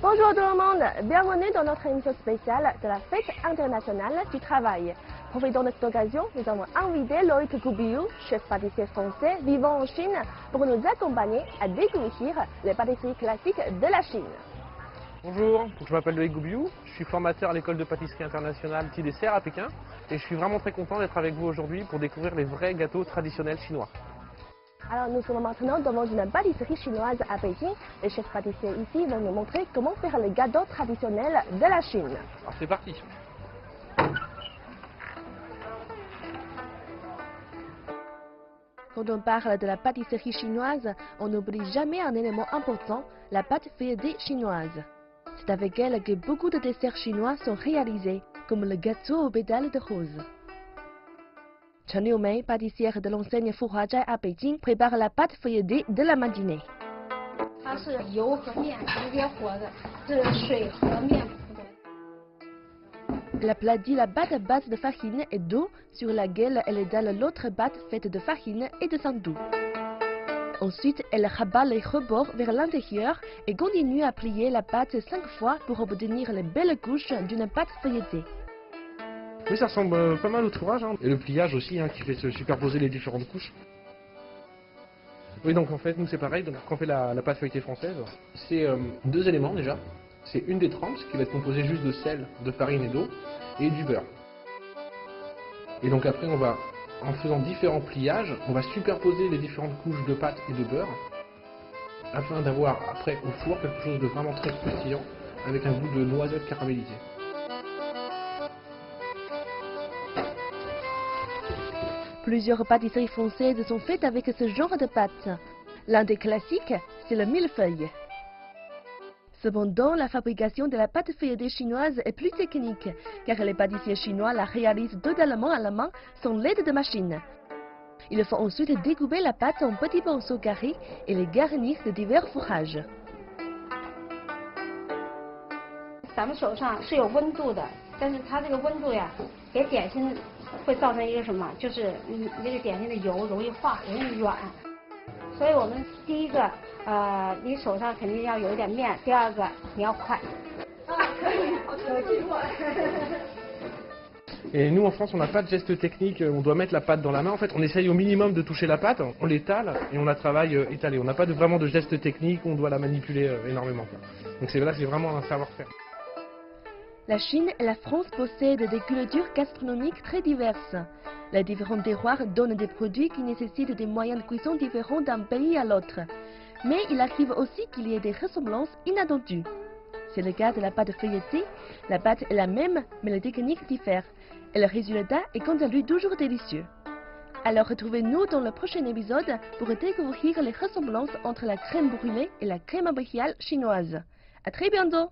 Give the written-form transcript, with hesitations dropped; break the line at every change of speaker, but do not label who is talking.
Bonjour tout le monde, bienvenue dans notre émission spéciale de la Fête internationale du travail. Profitons de cette occasion, nous avons invité Loïc Goubiou, chef pâtissier français vivant en Chine, pour nous accompagner à découvrir les pâtisseries classiques de la Chine.
Bonjour, je m'appelle Loïc Goubiou, je suis formateur à l'école de pâtisserie internationale Petit Dessert à Pékin et je suis vraiment très content d'être avec vous aujourd'hui pour découvrir les vrais gâteaux traditionnels chinois.
Alors nous sommes maintenant devant une pâtisserie chinoise à Pékin. Les chefs pâtissiers ici vont nous montrer comment faire les gâteaux traditionnels de la Chine.
Alors c'est parti.
Quand on parle de la pâtisserie chinoise, on n'oublie jamais un élément important, la pâte feuilletée chinoise. C'est avec elle que beaucoup de desserts chinois sont réalisés, comme le gâteau aux pétales de rose. Chen Liumei, pâtissière de l'enseigne Fuhuazhai à Pékin, prépare la pâte feuilletée de la matinée. Elle aplattit la pâte à base de farine et d'eau sur laquelle elle étale l'autre pâte faite de farine et de sandou. Ensuite, elle rabat les rebords vers l'intérieur et continue à plier la pâte 5 fois pour obtenir les belles couches d'une pâte feuilletée.
Oui, ça ressemble pas mal au tourage, hein. Et le pliage aussi, hein, qui fait se superposer les différentes couches. Oui, donc en fait, nous c'est pareil, donc, quand on fait la pâte feuilletée française, c'est deux éléments déjà. C'est une des trempes qui va être composée juste de sel, de farine et d'eau, et du beurre. Et donc après, on va, en faisant différents pliages, on va superposer les différentes couches de pâte et de beurre, afin d'avoir après au four quelque chose de vraiment très croustillant, avec un goût de noisette caramélisée.
Plusieurs pâtisseries françaises sont faites avec ce genre de pâte. L'un des classiques, c'est le millefeuille. Cependant, la fabrication de la pâte feuilletée chinoise est plus technique, car les pâtissiers chinois la réalisent totalement à la main sans l'aide de machine. Il faut ensuite découper la pâte en petits morceaux carrés et les garnir de divers fourrages.
咱们手上是有温度的，但是它这个温度呀，给点心会造成一个什么？就是这个点心的油容易化，容易软。所以我们第一个，你手上肯定要有一点面；第二个，你要快。可以，我记住了。
Et nous en France on n'a pas de geste technique, on doit mettre la pâte dans la main. En fait on essaye au minimum de toucher la pâte, on l'étale et on la travaille étalée. On n'a pas vraiment de geste technique, on doit la manipuler énormément. Donc c'est là c'est vraiment un savoir-faire.
La Chine et la France possèdent des cultures gastronomiques très diverses. Les différents terroirs donnent des produits qui nécessitent des moyens de cuisson différents d'un pays à l'autre. Mais il arrive aussi qu'il y ait des ressemblances inattendues. C'est le cas de la pâte feuilletée. La pâte est la même, mais les techniques diffèrent. Et le résultat est quant à lui toujours délicieux. Alors retrouvez-nous dans le prochain épisode pour découvrir les ressemblances entre la crème brûlée et la crème impériale chinoise. À très bientôt!